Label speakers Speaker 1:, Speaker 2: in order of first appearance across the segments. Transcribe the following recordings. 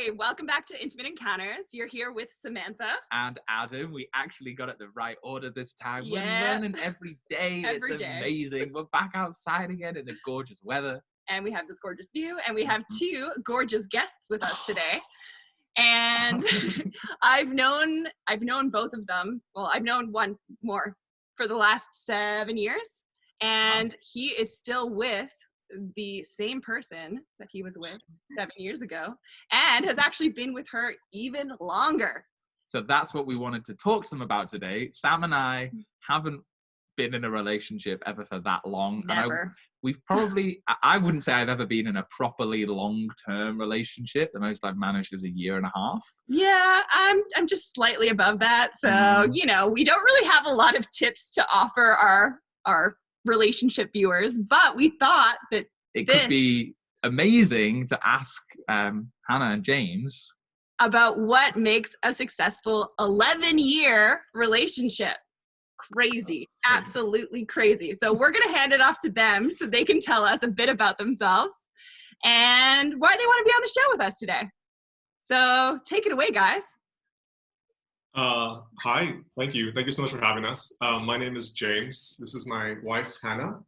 Speaker 1: Hey, welcome back to Intimate Encounters. You're here with Samantha.
Speaker 2: And Adam. We actually got it the right order this time.
Speaker 1: Yeah.
Speaker 2: We're learning every day.
Speaker 1: Every
Speaker 2: it's
Speaker 1: day.
Speaker 2: Amazing. We're back outside again in the gorgeous weather.
Speaker 1: And we have this gorgeous view, and we have two gorgeous guests with us today. And I've known both of them. Well, I've known one more for the last 7 years. And he is still with the same person that he was with 7 years ago, and has actually been with her even longer.
Speaker 2: So that's what we wanted to talk to them about today. Sam and I haven't been in a relationship ever for that long.
Speaker 1: Never.
Speaker 2: And I wouldn't say I've ever been in a properly long-term relationship. The most I've managed is 1.5 years.
Speaker 1: Yeah, I'm just slightly above that. So, we don't really have a lot of tips to offer our relationship viewers, but we thought that
Speaker 2: it could be amazing to ask Hannah and James
Speaker 1: about what makes a successful 11-year relationship. Crazy. Absolutely crazy. So we're going to hand it off to them so they can tell us a bit about themselves and why they want to be on the show with us today. So take it away, guys.
Speaker 3: Hi, thank you so much for having us. My name is James. This is my wife, Hannah.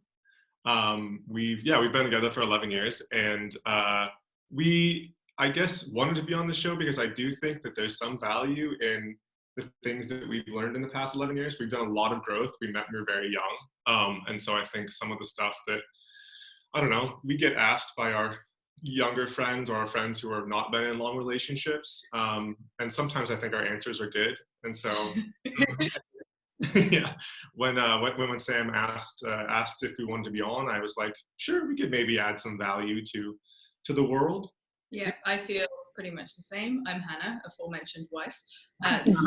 Speaker 3: We've been together for 11 years, and we, I guess, wanted to be on the show because I do think that there's some value in the things that we've learned in the past 11 years. We've done a lot of growth. We met when we were very young, and so I think some of the stuff that, I don't know, we get asked by our younger friends or our friends who have not been in long relationships, and sometimes I think our answers are good, and so yeah, when Sam asked if we wanted to be on, I was like, sure, we could maybe add some value to the world.
Speaker 4: Yeah, I feel pretty much the same. I'm Hannah, aforementioned wife. And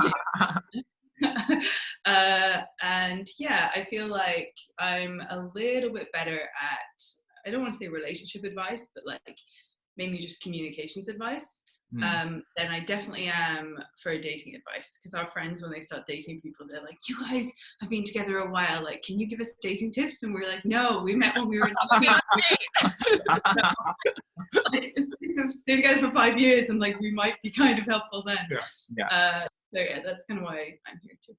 Speaker 4: yeah, I feel like I'm a little bit better at, I don't want to say relationship advice, but like mainly just communications advice than I definitely am for dating advice. Because our friends, when they start dating people, they're like, you guys have been together a while, like, can you give us dating tips? And we're like, no, we met when we were in We've stayed together for 5 years, and like we might be kind of helpful then. So yeah, that's kind of why I'm here too.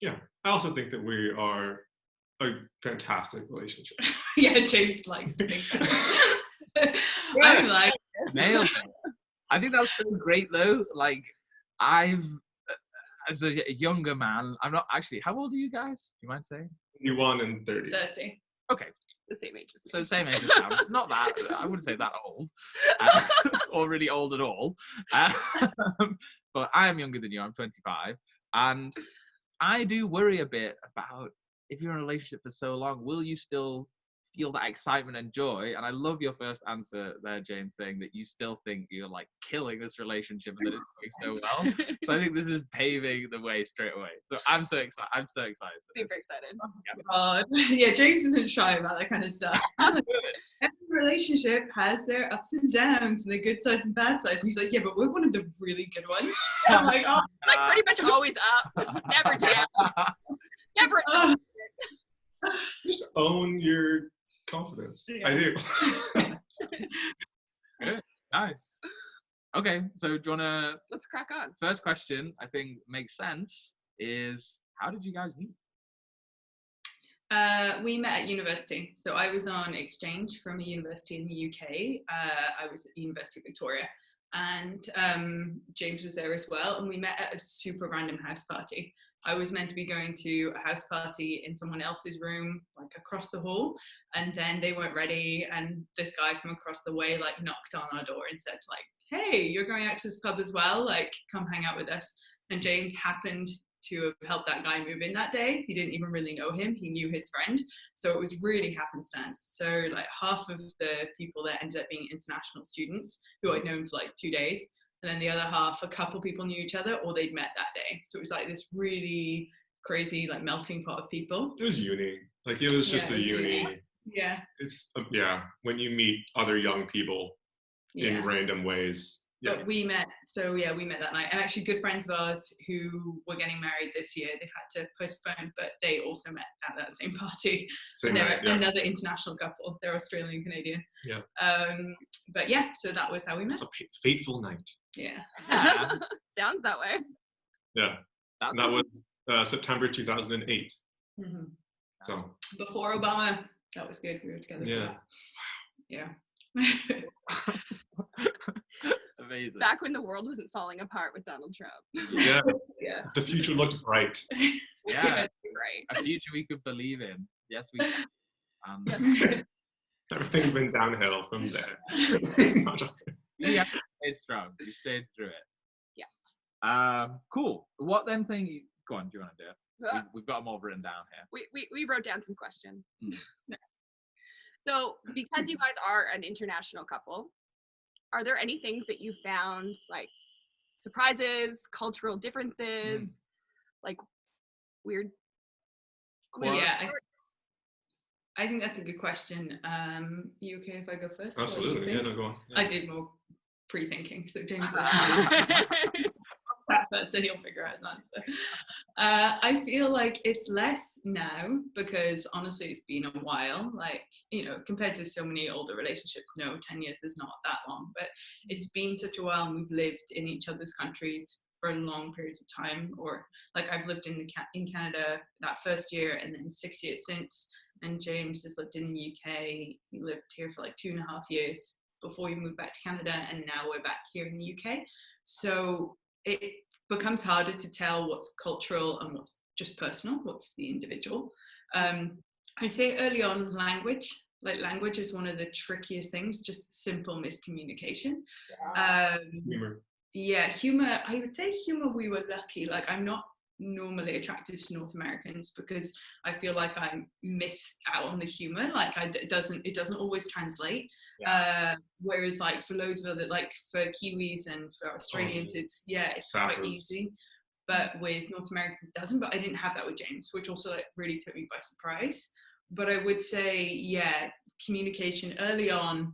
Speaker 3: Yeah, I also think that we are a fantastic relationship.
Speaker 4: Yeah, James likes to think that. I'm like,
Speaker 2: nailed it. I think that's so great though. Like, I've, as a younger man, I'm not actually, how old are you guys? Do you mind saying?
Speaker 3: 21 and 30.
Speaker 4: 30.
Speaker 2: Okay.
Speaker 1: The same age as me.
Speaker 2: So same age as Sam. Not that, I wouldn't say that old. Or really old at all. But I am younger than you, I'm 25. And I do worry a bit about, if you're in a relationship for so long, will you still feel that excitement and joy? And I love your first answer there, James, saying that you still think you're like killing this relationship and that it's going so well. So I think this is paving the way straight away. So I'm so excited.
Speaker 1: Super excited.
Speaker 4: Yeah, James isn't shy about that kind of stuff. Every relationship has their ups and downs and the good sides and bad sides. And he's like, yeah, but we're one of the really good ones. And I'm like, oh,
Speaker 1: like pretty much always up, never down, never.
Speaker 3: Just own your confidence. Yeah. I do.
Speaker 2: Good. Nice. Okay, so do you wanna,
Speaker 1: let's crack on.
Speaker 2: First question I think makes sense is, how did you guys meet?
Speaker 4: We met at university. So I was on exchange from a university in the UK. I was at the University of Victoria, and James was there as well, and we met at a super random house party. I was meant to be going to a house party in someone else's room, like across the hall, and then they weren't ready, and this guy from across the way like knocked on our door and said like, hey, you're going out to this pub as well, like come hang out with us. And James happened to have helped that guy move in that day. He didn't even really know him, he knew his friend, so it was really happenstance. So like half of the people there ended up being international students who I'd known for like 2 days, and then the other half, a couple people knew each other or they'd met that day. So it was like this really crazy like melting pot of people.
Speaker 3: It was uni. Like it was just a uni.
Speaker 4: Yeah.
Speaker 3: It's when you meet other young people in random ways, Yeah.
Speaker 4: But we met that night, and actually good friends of ours who were getting married this year, they've had to postpone, but they also met at that same party.
Speaker 3: Same
Speaker 4: And they're
Speaker 3: night, yeah.
Speaker 4: another international couple. They're Australian Canadian.
Speaker 3: Yeah.
Speaker 4: But yeah, so that was how we met.
Speaker 3: It's a fateful night.
Speaker 4: Yeah.
Speaker 1: Sounds that way.
Speaker 3: Yeah. And that was September 2008.
Speaker 4: Mm-hmm.
Speaker 3: So
Speaker 4: Before Obama, that was good. We were together.
Speaker 3: yeah.
Speaker 4: Yeah.
Speaker 2: Amazing.
Speaker 1: Back when the world wasn't falling apart with Donald Trump.
Speaker 3: Yeah.
Speaker 4: Yeah.
Speaker 3: The future looked bright.
Speaker 2: Yeah.
Speaker 1: Right.
Speaker 2: A future we could believe in. Yes, we can.
Speaker 3: Everything's been downhill from there.
Speaker 2: You stayed strong. You stayed through it.
Speaker 1: Yeah.
Speaker 2: Cool. What then thing? Go on. Do you want to do it? We've got them all written down here.
Speaker 1: We wrote down some questions.
Speaker 2: Mm.
Speaker 1: So because you guys are an international couple, are there any things that you found, like surprises, cultural differences, like weird?
Speaker 4: Yeah, I think that's a good question. You okay if I go first?
Speaker 3: Absolutely. Yeah, no, go on. Yeah.
Speaker 4: I did more pre-thinking, so James will that first and he'll figure out an answer. I feel like it's less now because honestly it's been a while, like, you know, compared to so many older relationships. No, 10 years is not that long, but it's been such a while and we've lived in each other's countries for long periods of time. Or like I've lived in Canada that first year and then 6 years since, and James has lived in the UK. He lived here for like 2.5 years before we moved back to Canada, and now we're back here in the UK. So it becomes harder to tell what's cultural and what's just personal, what's the individual. I'd say early on language is one of the trickiest things, just simple miscommunication.
Speaker 3: Humor.
Speaker 4: Yeah, humor, I would say humor, we were lucky. Like I'm not normally attracted to North Americans because I feel like I miss out on the humor. Like it doesn't always translate. Whereas like for loads of other, like for Kiwis and for Australians, it's quite easy. But with North Americans it doesn't. But I didn't have that with James, which also like really took me by surprise. But I would say, communication early on.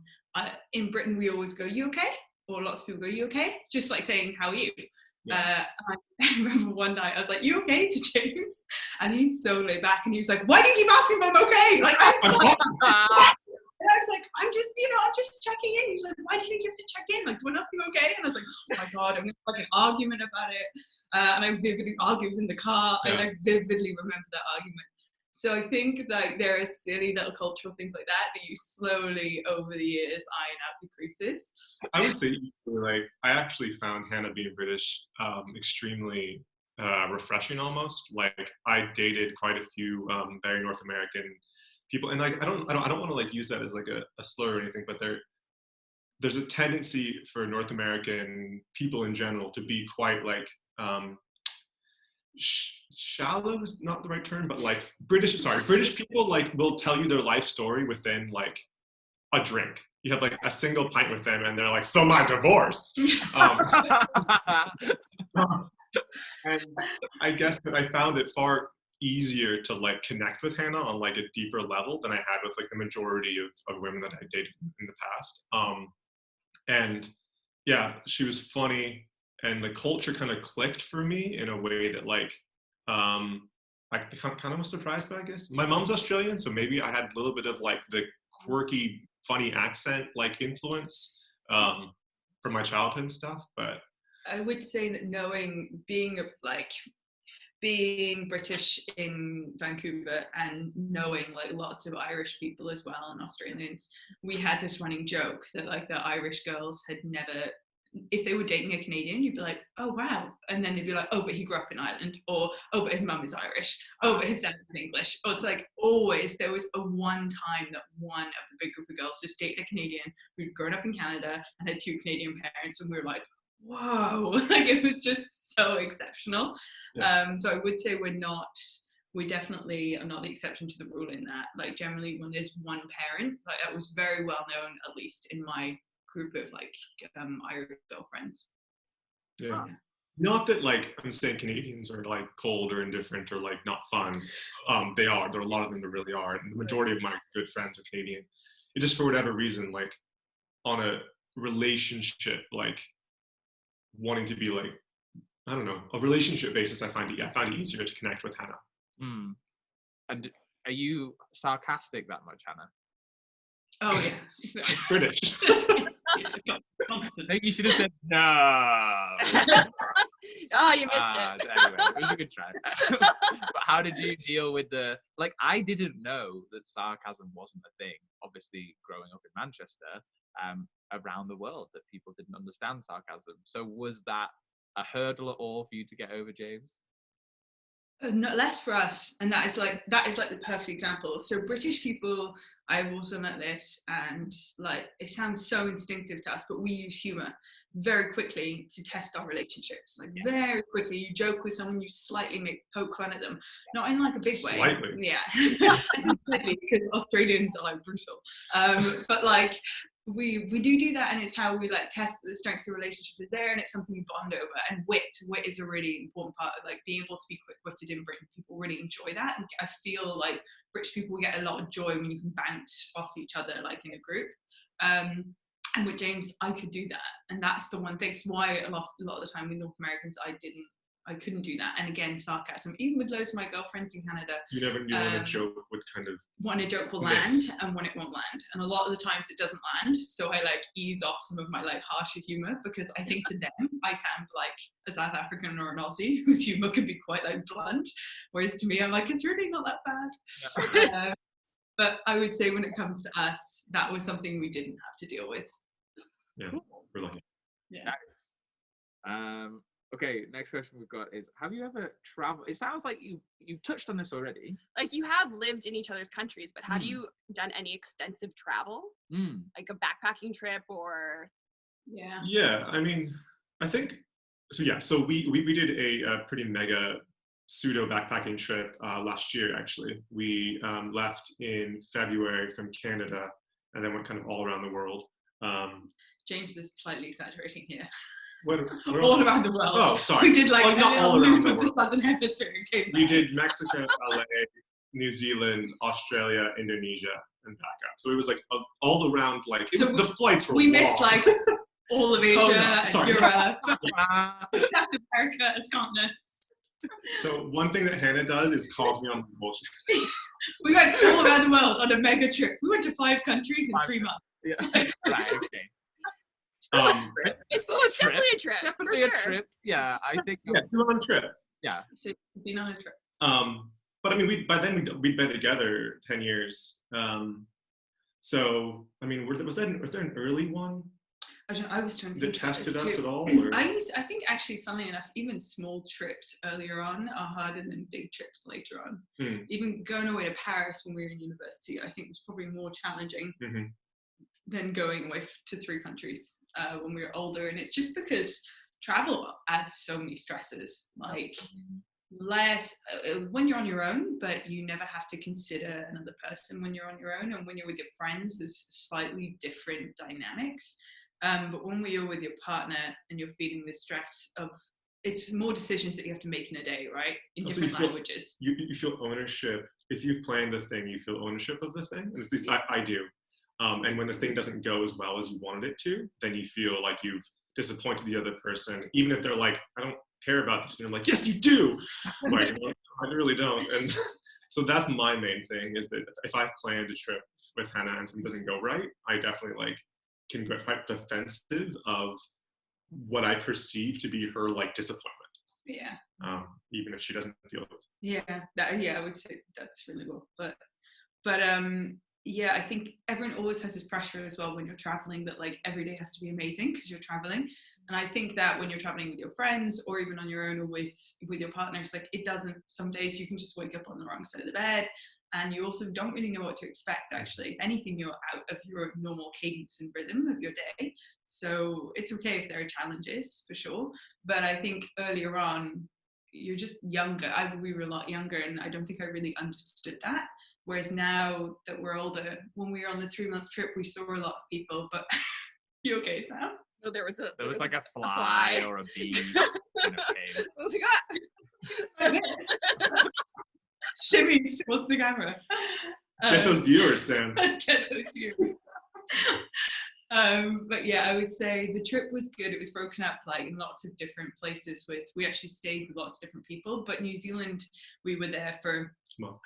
Speaker 4: In Britain we always go, "You okay?" Or lots of people go, "You okay?" Just like saying, "How are you?" I remember one night I was like, "You okay?" to James, and he's so laid back, and he was like, "Why do you keep asking if I'm okay?" Like, and I was like, I'm just checking in. He was like, "Why do you think you have to check in? Like, do I not seem okay?" And I was like, "Oh my God, I'm gonna have like an argument about it." And I vividly argued in the car. I like vividly remember that argument. So I think like there are silly little cultural things like that you slowly over the years iron out the creases.
Speaker 3: I would say like I actually found Hannah being British extremely refreshing almost. Like I dated quite a few very North American people, and like I don't want to like use that as like a slur or anything, but there's a tendency for North American people in general to be quite like shallow is not the right term, but like British people like will tell you their life story within like a drink. You have like a single pint with them and they're like, "So my divorce." And I guess that I found it far easier to like connect with Hannah on like a deeper level than I had with like the majority of women that I dated in the past. And yeah, she was funny. And the culture kind of clicked for me in a way that like I kind of was surprised by, I guess. My mom's Australian, so maybe I had a little bit of like the quirky, funny accent like influence from my childhood and stuff. But
Speaker 4: I would say that being British in Vancouver and knowing like lots of Irish people as well and Australians, we had this running joke that like the Irish girls had never, if they were dating a Canadian, you'd be like, "Oh wow," and then they'd be like, "Oh, but he grew up in Ireland," or "Oh, but his mum is Irish," "Oh, but his dad is English." Or it's like always there was a one time that one of the big group of girls just dated a Canadian who'd grown up in Canada and had 2 Canadian parents, and we were like, "Whoa!" Like it was just so exceptional. So I would say we definitely are not the exception to the rule in that. Like generally, when there's one parent, like that was very well known, at least in my group of like Irish girlfriends.
Speaker 3: Yeah. Not that like I'm saying Canadians are like cold or indifferent or like not fun. They are. There are a lot of them that really are. And the majority of my good friends are Canadian. It just for whatever reason, like on a relationship like wanting to be like, I don't know, a relationship basis, I found it easier to connect with Hannah.
Speaker 2: Hmm. And are you sarcastic that much, Hannah?
Speaker 4: Oh yeah.
Speaker 3: She's British.
Speaker 2: I think you should have said no.
Speaker 1: Oh, you missed it.
Speaker 2: Anyway, it was a good try. But how did you deal with I didn't know that sarcasm wasn't a thing. Obviously, growing up in Manchester, around the world, that people didn't understand sarcasm. So was that a hurdle at all for you to get over, James?
Speaker 4: No, less for us, and that is like the perfect example. So British people, I've also met this, and like it sounds so instinctive to us, but we use humor very quickly to test our relationships. Like very quickly, you joke with someone, you slightly poke fun at them, not in like a big way.
Speaker 3: Slightly.
Speaker 4: Yeah, slightly, because Australians are like brutal. But like we do that, and it's how we like test the strength of the relationship is there, and it's something you bond over. And wit is a really important part of like being able to be quick-witted in Britain. People really enjoy that, and I feel like British people get a lot of joy when you can bounce off each other like in a group. And with James, I could do that, and that's the one thing. It's why a lot of the time with North Americans, I couldn't do that. And again, sarcasm, even with loads of my girlfriends in Canada.
Speaker 3: You want a joke would kind of...
Speaker 4: When a joke will land and when it won't land. And a lot of the times it doesn't land. So I like ease off some of my like harsher humor, because I think to them, I sound like a South African or an Aussie whose humor can be quite like blunt. Whereas to me, I'm like, it's really not that bad. But I would say when it comes to us, that was something we didn't have to deal with.
Speaker 3: Yeah, we're lucky.
Speaker 4: Yeah.
Speaker 2: Nice. Okay, next question we've got is, have you ever traveled? It sounds like you've touched on this already.
Speaker 1: Like you have lived in each other's countries, but have you done any extensive travel? Like a backpacking trip or...
Speaker 3: Yeah, I mean, I think, so yeah, so we did a pretty mega pseudo backpacking trip last year, actually. We left in February from Canada and then went kind of all around the world.
Speaker 4: James is slightly exaggerating here.
Speaker 3: All
Speaker 4: around the world.
Speaker 3: Oh, sorry.
Speaker 4: We did like
Speaker 3: not all around the
Speaker 4: the
Speaker 3: world.
Speaker 4: southern hemisphere and came back.
Speaker 3: We did Mexico, LA, New Zealand, Australia, Indonesia, and back up. So it was like all around, like the flights were long.
Speaker 4: Missed like all of Asia, and Europe, South America as continents.
Speaker 3: So one thing that Hannah does is calls me on bullshit.
Speaker 4: We went all around the world on a mega trip. We went to 5 countries in 3 months.
Speaker 2: Yeah. Right. Okay.
Speaker 1: It's definitely a trip.
Speaker 2: Definitely a trip. Yeah, I think.
Speaker 3: Yeah, still on a trip.
Speaker 2: Yeah.
Speaker 4: So been on a trip.
Speaker 3: But I mean, by then we'd been together 10 years. So I mean, was there an early one?
Speaker 4: I was trying to
Speaker 3: that
Speaker 4: think
Speaker 3: tested
Speaker 4: about
Speaker 3: us
Speaker 4: this
Speaker 3: at
Speaker 4: too.
Speaker 3: all? Or?
Speaker 4: I think actually, funnily enough, even small trips earlier on are harder than big trips later on. Even going away to Paris when we were in university, I think was probably more challenging than going away to 3 countries when we were older. And it's just because travel adds so many stresses. Like less when you're on your own, but you never have to consider another person when you're on your own. And when you're with your friends, there's slightly different dynamics. But when you're with your partner and you're feeling the stress of, it's more decisions that you have to make in a day, right? In different languages.
Speaker 3: You feel ownership. If you've planned the thing, you feel ownership of the thing. And at least I do. And when the thing doesn't go as well as you wanted it to, then you feel like you've disappointed the other person, even if they're like, I don't care about this. And you're like, yes, you do. Like, I really don't. And so that's my main thing, is that if I've planned a trip with Hannah and something doesn't go right, I definitely like can get quite defensive of what I perceive to be her like disappointment.
Speaker 4: Yeah.
Speaker 3: Even if she doesn't feel it.
Speaker 4: Yeah, I would say that's really low. But yeah, I think everyone always has this pressure as well when you're traveling that like every day has to be amazing because you're traveling. And I think that when you're traveling with your friends or even on your own or with your partner, it's like it doesn't. Some days you can just wake up on the wrong side of the bed. And you also don't really know what to expect, actually. If anything, you're out of your normal cadence and rhythm of your day. So it's okay if there are challenges, for sure. But I think earlier on, you're just younger. We were a lot younger, and I don't think I really understood that. Whereas now that we're older, when we were on the 3-month trip, we saw a lot of people. But you okay, Sam?
Speaker 1: No, there was
Speaker 2: like a fly or a bee in a cave.
Speaker 1: What we got?
Speaker 4: Shimmy towards the camera.
Speaker 3: Get those viewers, Sam.
Speaker 4: Get those viewers. But yeah, I would say the trip was good. It was broken up like in lots of different places. We actually stayed with lots of different people. But New Zealand, we were there for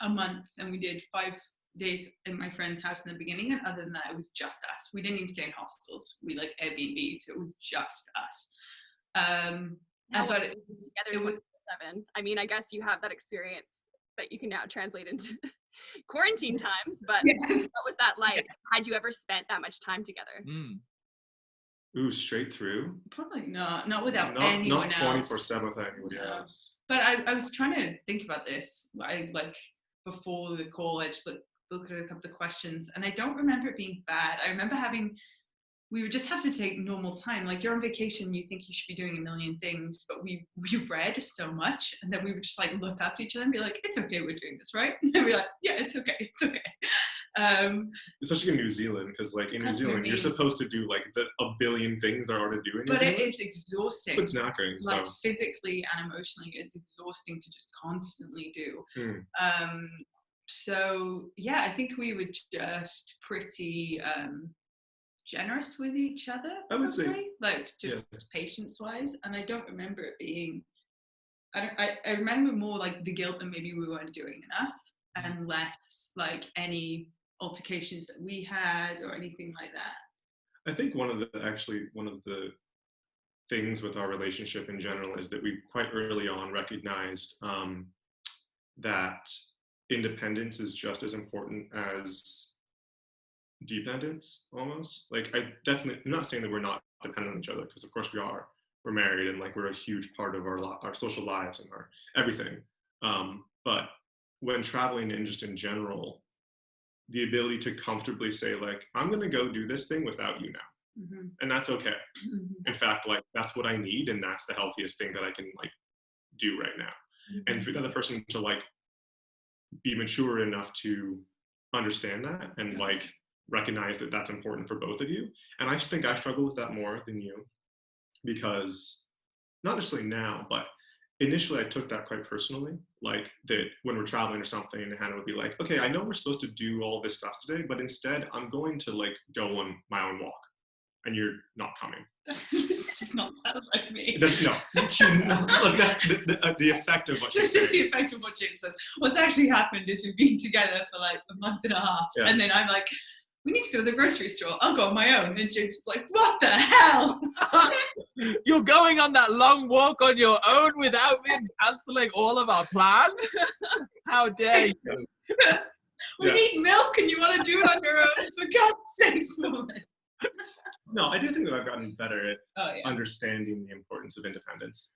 Speaker 4: a month, and we did 5 days in my friend's house in the beginning. And other than that, it was just us. We didn't even stay in hostels. We like Airbnb, so it was just us. But it was
Speaker 1: 7. I mean, I guess you have that experience that you can now translate into quarantine times, but
Speaker 4: yes.
Speaker 1: what was that like? Had you ever spent that much time together?
Speaker 3: Ooh, straight through?
Speaker 4: Probably not without anyone else.
Speaker 3: Not 24/7 with anybody else.
Speaker 4: But I was trying to think about this. I like before the call, I just looked at a couple of questions, and I don't remember it being bad. I remember we would just have to take normal time. Like you're on vacation, you think you should be doing a million things, but we read so much, and then we would just like look up at each other and be like, "It's okay, we're doing this, right?" And then we're like, "Yeah, it's okay, it's okay."
Speaker 3: Especially in New Zealand, because like in New Zealand, you're supposed to do like a billion things there are to do in New Zealand.
Speaker 4: But it is exhausting.
Speaker 3: It's knackering.
Speaker 4: Like physically and emotionally, it's exhausting to just constantly do. So yeah, I think we were just pretty generous with each other,
Speaker 3: I would say,
Speaker 4: like just patience wise. And I don't remember it being, I remember more like the guilt that maybe we weren't doing enough, and less like any altercations that we had or anything like that.
Speaker 3: I think one of the things with our relationship in general is that we quite early on recognized that independence is just as important as dependence, almost. Like I'm not saying that we're not dependent on each other, because of course we are. We're married, and like we're a huge part of our social lives and our everything. But when traveling and just in general, the ability to comfortably say like, I'm gonna go do this thing without you now, and that's okay. In fact, like that's what I need, and that's the healthiest thing that I can like do right now. And for the other person to like be mature enough to understand that and like recognize that that's important for both of you. And I think I struggle with that more than you, because not necessarily now, but initially I took that quite personally. Like that when we're traveling or something, and Hannah would be like, okay, I know we're supposed to do all this stuff today, but instead I'm going to like go on my own walk, and you're not coming.
Speaker 4: This does not sound like me.
Speaker 3: No, look, that's the effect of what she's saying.
Speaker 4: This is the effect of what James says. What's actually happened is we've been together for like a month and a half, and then I'm like, we need to go to the grocery store. I'll go on my own. And James is like, what the hell?
Speaker 2: You're going on that long walk on your own without me cancelling all of our plans? How dare you?
Speaker 4: We need milk, and you want to do it on your own? For God's sakes, woman.
Speaker 3: No, I do think that I've gotten better at understanding the importance of independence.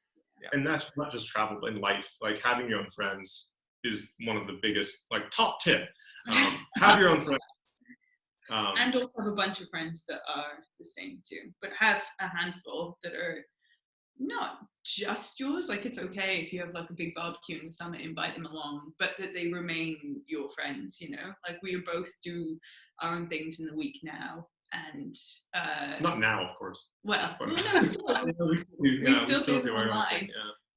Speaker 3: And that's not just travel, but in life. Like having your own friends is one of the biggest, like top tip. Have your own friends.
Speaker 4: And also have a bunch of friends that are the same too, but have a handful that are not just yours. Like it's okay if you have like a big barbecue in the summer, invite them along, but that they remain your friends, you know? Like we both do our own things in the week now, and
Speaker 3: not now, of course.
Speaker 4: Well,
Speaker 3: we
Speaker 4: still do online.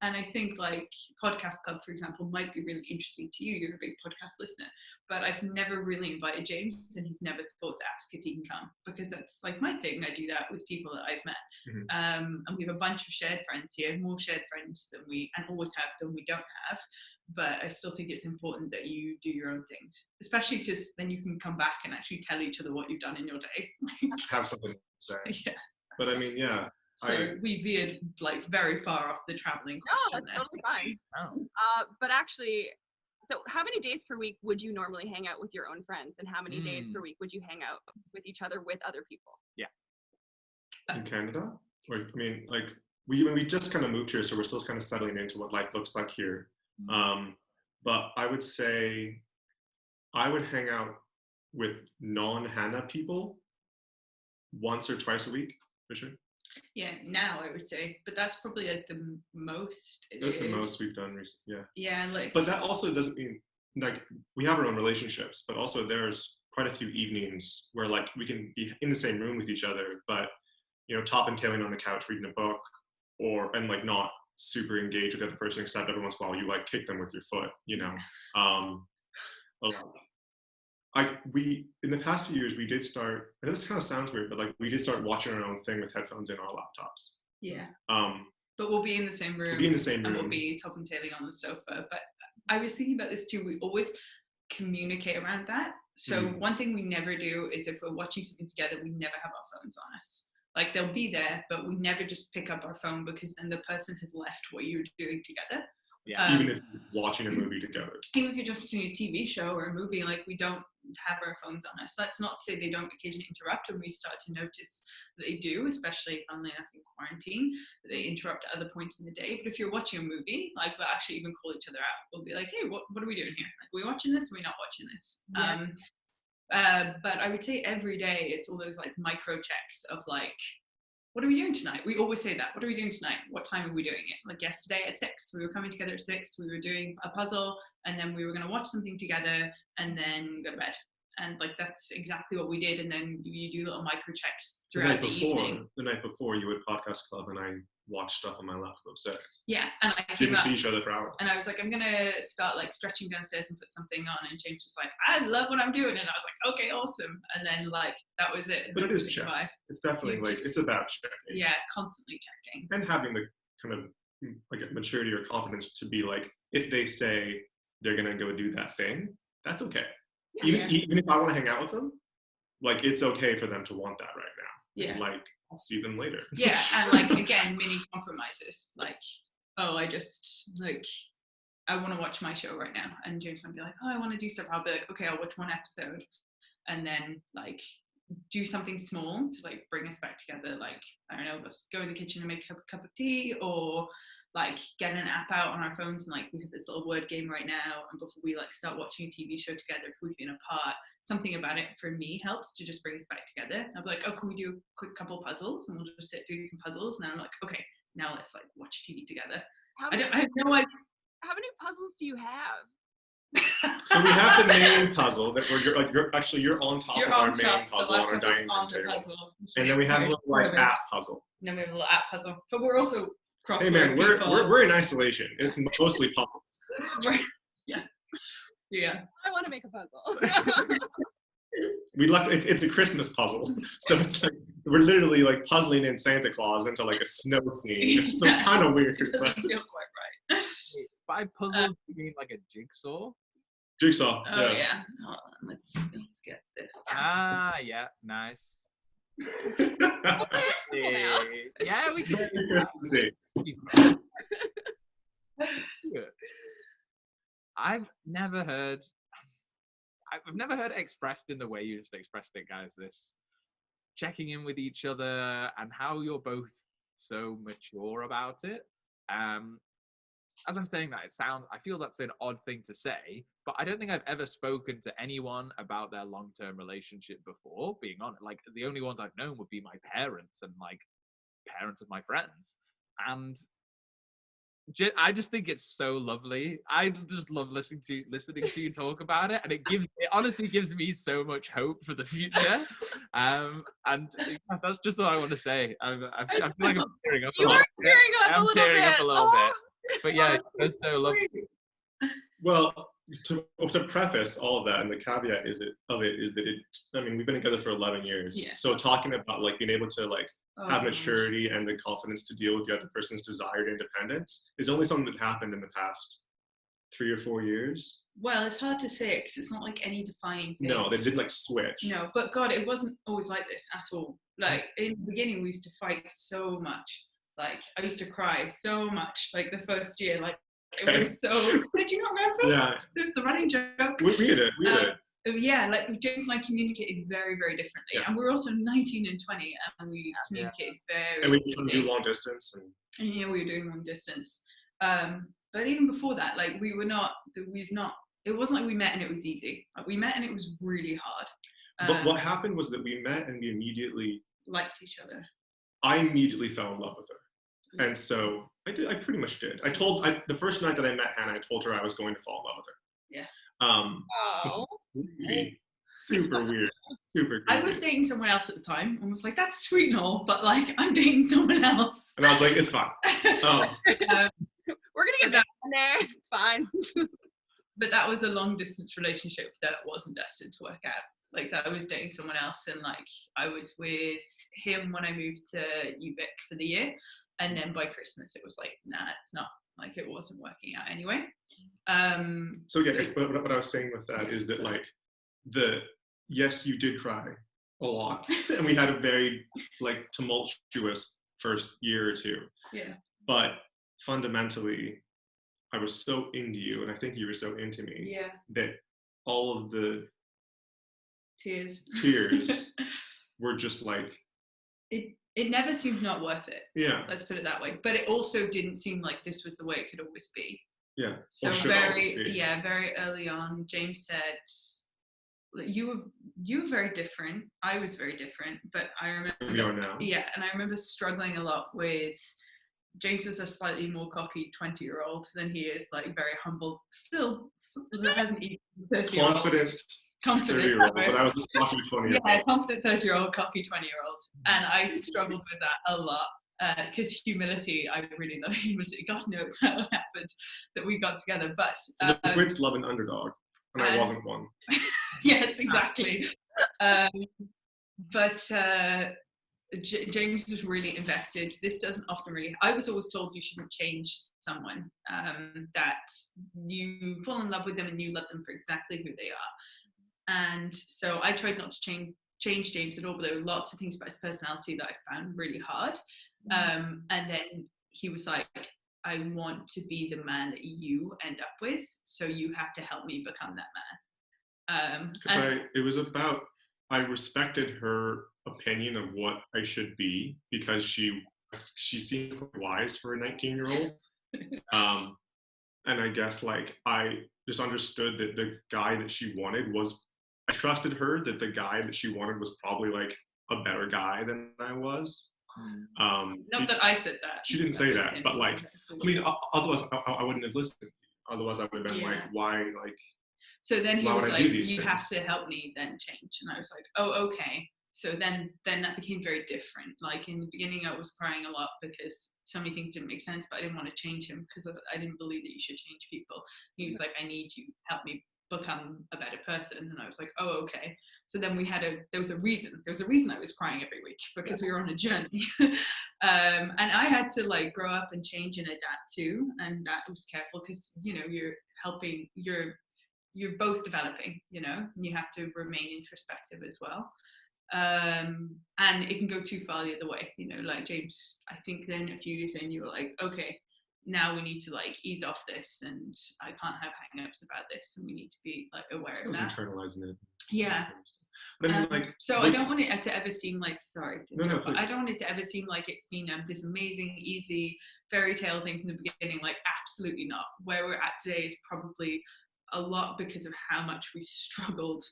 Speaker 4: And I think like Podcast Club, for example, might be really interesting to you. You're a big podcast listener, but I've never really invited James, and he's never thought to ask if he can come, because that's like my thing. I do that with people that I've met. And we have a bunch of shared friends here, more shared friends than we always have than we don't have. But I still think it's important that you do your own things, especially because then you can come back and actually tell each other what you've done in your day.
Speaker 3: Have something to say.
Speaker 4: Yeah.
Speaker 3: But I mean, yeah.
Speaker 4: So we veered like very far off the traveling question.
Speaker 1: No, that's totally fine. But actually, so how many days per week would you normally hang out with your own friends, and how many days per week would you hang out with each other with other people?
Speaker 2: Yeah.
Speaker 3: In Canada? Or I mean, like we just kind of moved here, so we're still kind of settling into what life looks like here. But I would say I would hang out with non-Hannah people once or twice a week, for sure.
Speaker 4: Yeah, now I would say, but that's probably like the most.
Speaker 3: That's the most we've done recently. Yeah.
Speaker 4: Yeah, like.
Speaker 3: But that also doesn't mean like we have our own relationships, but also there's quite a few evenings where like we can be in the same room with each other, but you know, top and tailing on the couch reading a book, and like not super engaged with the other person, except every once in a while you like kick them with your foot, you know. we in the past few years we did start. I know this kind of sounds weird, but like we did start watching our own thing with headphones in our laptops.
Speaker 4: Yeah.
Speaker 3: Um,
Speaker 4: But we'll be in the same room.
Speaker 3: we'll be in the same
Speaker 4: And we'll
Speaker 3: room.
Speaker 4: be top and tailing on the sofa. But I was thinking about this too. We always communicate around that. So one thing we never do is if we're watching something together, we never have our phones on us. Like they'll be there, but we never just pick up our phone because then the person has left what you're doing together.
Speaker 2: Yeah.
Speaker 3: Even if you're watching a movie together.
Speaker 4: Even if you're just watching a TV show or a movie, like we don't have our phones on us. That's not to say they don't occasionally interrupt, and we start to notice that they do, especially funnily enough in quarantine, that they interrupt at other points in the day. But if you're watching a movie, like we'll actually even call each other out. We'll be like, hey, what are we doing here? Like, are we watching this? Or are we not watching this?
Speaker 1: Yeah.
Speaker 4: But I would say every day it's all those like micro checks of like, what are we doing tonight? We always say that. What are we doing tonight? What time are we doing it? Like yesterday at 6, we were coming together at 6. We were doing a puzzle, and then we were going to watch something together, and then go to bed. And like that's exactly what we did. And then you do little micro checks throughout the evening.
Speaker 3: The night before, you would podcast club, and I watched stuff on my laptop upstairs.
Speaker 4: Yeah, and I came
Speaker 3: Didn't
Speaker 4: up,
Speaker 3: see each other for hours.
Speaker 4: and I was like, I'm gonna start like stretching downstairs and put something on. And James was like, I love what I'm doing, and I was like, okay, awesome. And then like that was it.
Speaker 3: But it is checks. It's definitely
Speaker 4: You
Speaker 3: like
Speaker 4: just-
Speaker 3: it's about checking.
Speaker 4: Yeah, constantly checking.
Speaker 3: And having the kind of like maturity or confidence to be like, if they say they're gonna go do that thing, that's okay.
Speaker 4: Yeah.
Speaker 3: Even if I want to hang out with them, like it's okay for them to want that right now.
Speaker 4: Yeah.
Speaker 3: Like I'll see them later.
Speaker 4: Yeah, and like again, mini compromises. Like, oh, I just like I want to watch my show right now, and James might be like, oh, I want to do stuff. I'll be like, okay, I'll watch one episode, and then like do something small to like bring us back together. Like I don't know, let's go in the kitchen and make a cup of tea, or like get an app out on our phones and like we have this little word game right now, and before we like start watching a TV show together, if we've been apart, something about it for me helps to just bring us back together. I'll be like, oh, can we do a quick couple puzzles? And we'll just sit doing some puzzles, and then I'm like, okay, now let's like watch TV together. I have no idea.
Speaker 1: How many puzzles do you have?
Speaker 3: So we have the main puzzle that you're on top
Speaker 4: You're
Speaker 3: of our
Speaker 4: on top,
Speaker 3: main
Speaker 4: the
Speaker 3: puzzle on our
Speaker 4: laptop is
Speaker 3: dining
Speaker 4: on
Speaker 3: room
Speaker 4: the
Speaker 3: table.
Speaker 4: puzzle.
Speaker 3: And then we have a little like
Speaker 4: Whatever.
Speaker 3: app puzzle.
Speaker 4: And then we have a little app puzzle, but we're also crossword
Speaker 3: Hey man,
Speaker 4: people.
Speaker 3: we're in isolation. It's mostly puzzles.
Speaker 4: Yeah.
Speaker 1: I want to make a puzzle.
Speaker 3: It's a Christmas puzzle, so it's like we're literally like puzzling in Santa Claus into like a snow scene. So it's kind of weird.
Speaker 4: It doesn't
Speaker 3: But
Speaker 4: feel quite right.
Speaker 2: By puzzle, you mean like a jigsaw?
Speaker 3: Jigsaw.
Speaker 4: Oh yeah. Hold on, let's get this.
Speaker 2: Ah, yeah, nice. Yeah, we can do that.
Speaker 3: See.
Speaker 2: I've never heard it expressed in the way you just expressed it, guys. This checking in with each other and how you're both so mature about it. As I'm saying that, I feel that's an odd thing to say, but I don't think I've ever spoken to anyone about their long-term relationship before, being honest. Like, the only ones I've known would be my parents and, like, parents of my friends. And I just think it's so lovely. I just love listening to you talk about it, and it honestly gives me so much hope for the future. And that's just all I want to say. I feel like I'm tearing up a little bit. I'm tearing up a little bit. But yeah, it's so lovely.
Speaker 3: Well, to preface all of that, and the caveat is that we've been together for 11 years.
Speaker 4: Yeah.
Speaker 3: So talking about like being able to like have maturity and the confidence to deal with the other person's desired independence is only something that happened in the past 3 or 4 years.
Speaker 4: Well, it's hard to say because it's not like any defining thing.
Speaker 3: No, they did like switch.
Speaker 4: No, but God, it wasn't always like this at all. Like in the beginning, we used to fight so much. Like I used to cry so much. Like the first year, like it was so. Did you not remember?
Speaker 3: Yeah.
Speaker 4: There's the running joke.
Speaker 3: We did it.
Speaker 4: Yeah, like James and I communicated very, very differently, and we're also 19 and 20, and we communicated very.
Speaker 3: And we
Speaker 4: differently.
Speaker 3: do long distance.
Speaker 4: And yeah, we were doing long distance. But even before that, like it wasn't like we met and it was easy. Like, we met and it was really hard.
Speaker 3: But what happened was that we met and we immediately
Speaker 4: liked each other.
Speaker 3: I immediately fell in love with her. And so I pretty much did. The first night that I met Hannah, I told her I was going to fall in love with her.
Speaker 4: Yes.
Speaker 1: Oh.
Speaker 3: Super weird. Super creepy.
Speaker 4: I was dating someone else at the time and was like, that's sweet and all, but like I'm dating someone else.
Speaker 3: And I was like, it's fine.
Speaker 1: We're gonna get that in there. It's fine.
Speaker 4: but that was a long distance relationship that wasn't destined to work out. Like I was dating someone else, and like I was with him when I moved to UVic for the year, and then by Christmas it was like, nah, it's not. Like it wasn't working out anyway.
Speaker 3: So yeah, but what I was saying with that is that
Speaker 4: sorry.
Speaker 3: like yes, you did cry a lot, and we had a very like tumultuous first year or two.
Speaker 4: Yeah.
Speaker 3: But fundamentally, I was so into you, and I think you were so into me.
Speaker 4: Yeah.
Speaker 3: That all of the
Speaker 4: Tears
Speaker 3: were just like
Speaker 4: it never seemed not worth it.
Speaker 3: Yeah.
Speaker 4: Let's put it that way. But it also didn't seem like this was the way it could always be.
Speaker 3: Yeah.
Speaker 4: So very early on, James said, you were very different. I was very different, but I remember
Speaker 3: we are now.
Speaker 4: Yeah, and I remember struggling a lot with James was a slightly more cocky 20-year-old than he is, like very humble, still hasn't even 30-year-old. Confident
Speaker 3: 30-year-old, but I was a cocky 20-year-old.
Speaker 4: Yeah, confident 30-year-old, cocky 20-year-old. And I struggled with that a lot because humility, I really love humility. God knows how it happened that we got together. But
Speaker 3: the Brits love an underdog, and I wasn't one.
Speaker 4: Yes, exactly. But James was really invested. This doesn't often really. I was always told you shouldn't change someone, that you fall in love with them and you love them for exactly who they are. And so I tried not to change James at all, but there were lots of things about his personality that I found really hard. And then he was like, I want to be the man that you end up with, so you have to help me become that man. Because
Speaker 3: I respected her opinion of what I should be, because she seemed quite wise for a 19-year-old. And I guess like I just understood that the guy that she wanted I trusted her that the guy that she wanted was probably like a better guy than I was.
Speaker 4: Not that I said that.
Speaker 3: She didn't say that, but like, I mean, otherwise I wouldn't have listened. Otherwise I would have been like, why, like.
Speaker 4: So then he was like, you have to help me then change. And I was like, oh, okay. So then that became very different. Like in the beginning, I was crying a lot because so many things didn't make sense, but I didn't want to change him because I didn't believe that you should change people. He was like, I need you, help me become a better person. And I was like, oh, okay. So then there was a reason I was crying every week, because we were on a journey. And I had to like grow up and change and adapt too. And that was careful because, you know, you're both developing, you know, and you have to remain introspective as well. And it can go too far the other way, you know, like James, I think then a few years in, you were like, okay, now we need to like ease off this, and I can't have hang-ups about this, and we need to be like aware of that.
Speaker 3: Internalizing it.
Speaker 4: Yeah.
Speaker 3: But I mean, like,
Speaker 4: so I don't want it to ever seem like,
Speaker 3: No,
Speaker 4: I don't want it to ever seem like it's been this amazing, easy fairy tale thing from the beginning. Like, absolutely not. Where we're at today is probably a lot because of how much we struggled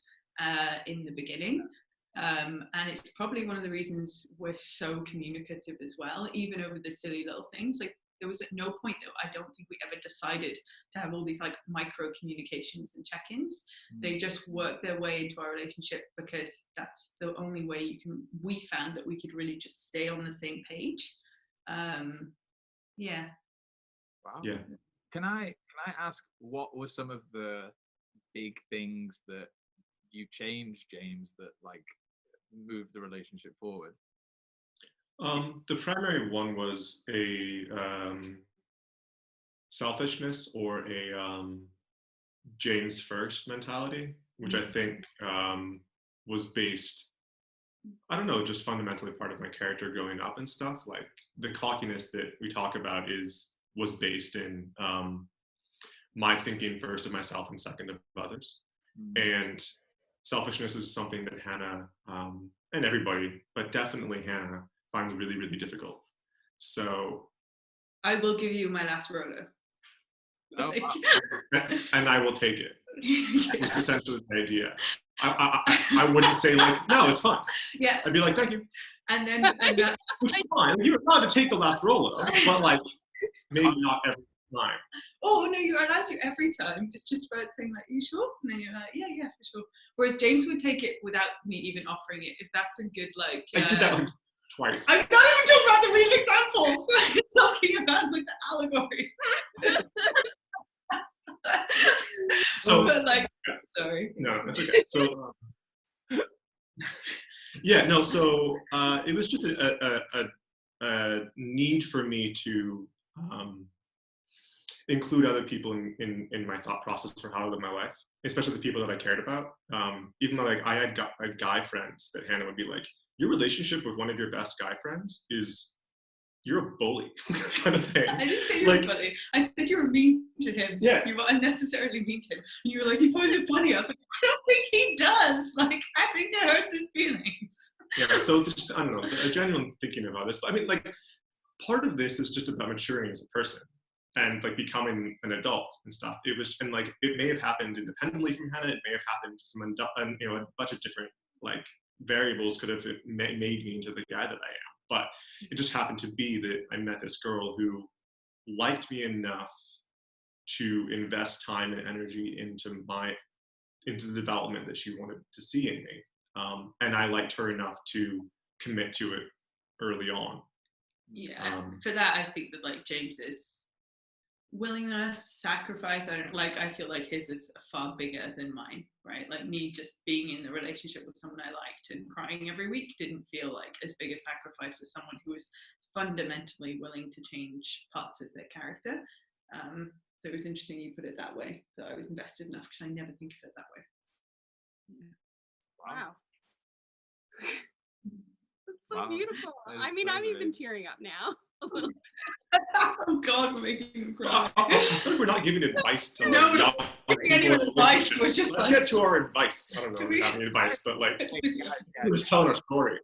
Speaker 4: in the beginning. And it's probably one of the reasons we're so communicative as well, even over the silly little things. Like, there was at no point that I don't think we ever decided to have all these like micro communications and check-ins. They just worked their way into our relationship because that's the only way we found that we could really just stay on the same page. Yeah.
Speaker 2: Wow.
Speaker 3: Yeah.
Speaker 2: Can I ask, what were some of the big things that you changed, James, that like moved the relationship forward?
Speaker 3: The primary one was a selfishness or a James first mentality, which I think was based, I don't know, just fundamentally part of my character growing up and stuff. Like the cockiness that we talk about was based in my thinking first of myself and second of others. And selfishness is something that Hannah and everybody, but definitely Hannah, finds really, really difficult. So
Speaker 4: I will give you my last roller.
Speaker 2: Oh,
Speaker 3: and I will take it. It's essentially the idea. I wouldn't say like, no, it's fine.
Speaker 4: Yeah.
Speaker 3: I'd be like, thank you.
Speaker 4: And then
Speaker 3: which is fine. You're allowed to take the last roller, but like maybe not every time.
Speaker 4: Oh no, you're allowed to every time. It's just about saying like, you sure? And then you're like, yeah, for sure. Whereas James would take it without me even offering it. If that's a good like.
Speaker 3: I did that like twice.
Speaker 4: I'm not even talking about the real examples. I'm talking about like the allegory.
Speaker 3: So
Speaker 4: But like, sorry.
Speaker 3: no, that's okay. So yeah, no. So it was just a need for me to include other people in my thought process for how to live my life, especially the people that I cared about. Even though like I had guy friends that Hannah would be like, your relationship with one of your best guy friends is you're a bully kind of thing.
Speaker 4: I didn't say you were
Speaker 3: Like,
Speaker 4: funny. I said you were mean to him.
Speaker 3: Yeah.
Speaker 4: You were unnecessarily mean to him. And you were like, he finds it funny. I was like, I don't think he does. Like, I think that hurts his feelings.
Speaker 3: Yeah, so just, I don't know, a genuine thinking about this. But I mean, like, part of this is just about maturing as a person and like becoming an adult and stuff. It was, and like, it may have happened independently from Hannah. It may have happened from a bunch of different like variables could have made me into the guy that I am. But it just happened to be that I met this girl who liked me enough to invest time and energy into the development that she wanted to see in me. And I liked her enough to commit to it early on.
Speaker 4: Yeah, for that, I think that like James's willingness, sacrifice, I feel like his is far bigger than mine, right? Like me just being in the relationship with someone I liked and crying every week didn't feel like as big a sacrifice as someone who was fundamentally willing to change parts of their character. So it was interesting you put it that way. So I was invested enough because I never think of it that way.
Speaker 1: Yeah. Wow. That's so
Speaker 2: Wow.
Speaker 1: beautiful. I mean, I'm even tearing up now. A little bit.
Speaker 4: Oh God, we're making him cry.
Speaker 3: I feel like we're not giving advice to
Speaker 4: No,
Speaker 3: like,
Speaker 4: we're not giving anyone advice. We're just
Speaker 3: Let's get to our advice. I don't know if we have any advice, but like, we're just telling our story.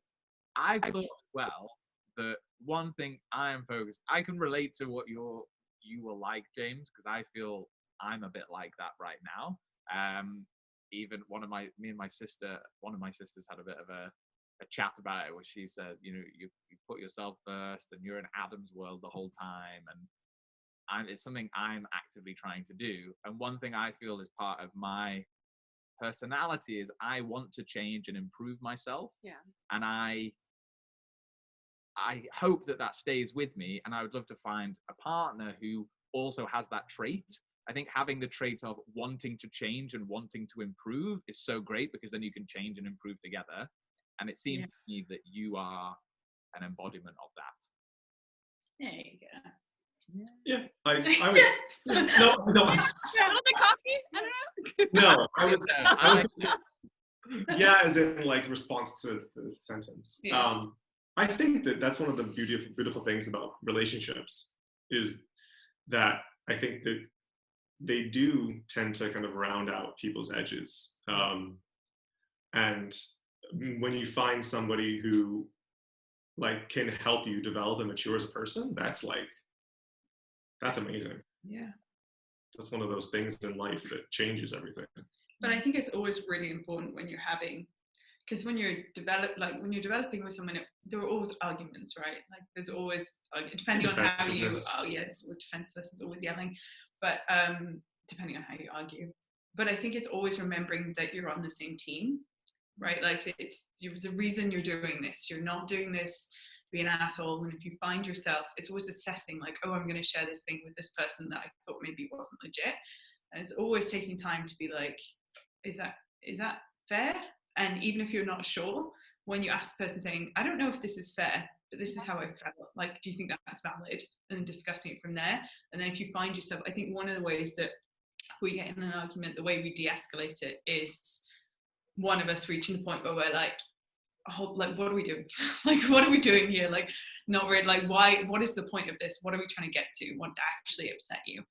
Speaker 2: I thought, well, that one thing I am focused, I can relate to what you were like, James, because I feel I'm a bit like that right now. Even one of my sisters had a bit of a chat about it, where she said, you put yourself first and you're in Adam's world the whole time, and it's something I'm actively trying to do. And one thing I feel is part of my personality is I want to change and improve myself.
Speaker 1: Yeah.
Speaker 2: And I hope that stays with me, and I would love to find a partner who also has that trait. I think having the trait of wanting to change and wanting to improve is so great, because then you can change and improve together. And it seems to me that you are an embodiment of that.
Speaker 4: There you go.
Speaker 3: Yeah, I was no.
Speaker 1: Yeah, the coffee? I don't know.
Speaker 3: No, I was yeah, as in like response to the sentence.
Speaker 4: Yeah.
Speaker 3: I think that's one of the beautiful things about relationships is that I think that they do tend to kind of round out people's edges. And when you find somebody who like can help you develop and mature as a person, that's amazing.
Speaker 4: Yeah.
Speaker 3: That's one of those things in life that changes everything.
Speaker 4: But I think it's always really important when you're because when you're developing with someone, there are always arguments, right? Like there's always, depending on how you, there's always defensiveness, there's always yelling, but depending on how you argue. But I think it's always remembering that you're on the same team, right? Like there's a reason you're doing this. You're not doing this to be an asshole. And if you find yourself, it's always assessing like, oh, I'm going to share this thing with this person that I thought maybe wasn't legit. And it's always taking time to be like, is that fair? And even if you're not sure, when you ask the person saying, I don't know if this is fair, but this is how I felt, like, do you think that's valid? And then discussing it from there. And then if you find yourself, I think one of the ways that we get in an argument, the way we de-escalate it is one of us reaching the point where we're like, oh, like, what are we doing? Like, what are we doing here? Like, not really, like, what is the point of this? What are we trying to get to? What actually upset you?